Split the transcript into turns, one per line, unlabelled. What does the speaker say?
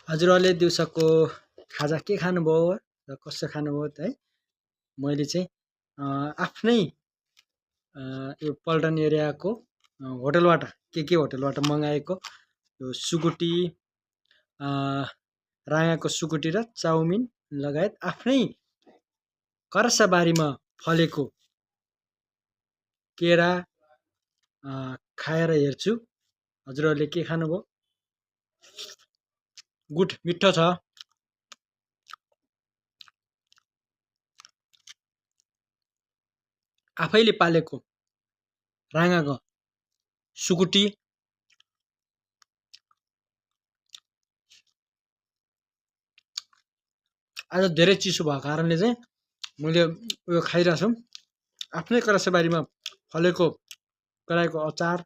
हजुरहरूले दिउँसोको खाजा के खानुभयो र कसो खानुभयो है? मैले चाहिँ आफ्नै यो पल्टन एरियाको होटलबाट के होटलबाट मगाएको यो सुकुटी राँगाको सुकुटी र चाउमिन लगायत आफ्नै करसाबारीमा फलेको केरा खाएर हेर्छु। हजुरहरूले के खानुभयो? गुड, मिठो छ। आफैले पालेको राँगाको सुकुटी आज धेरै चिसो भएको कारणले चाहिँ मैले उयो खाइरहेको छु। आफ्नै करसाबारीमा फलेको कराईको अचार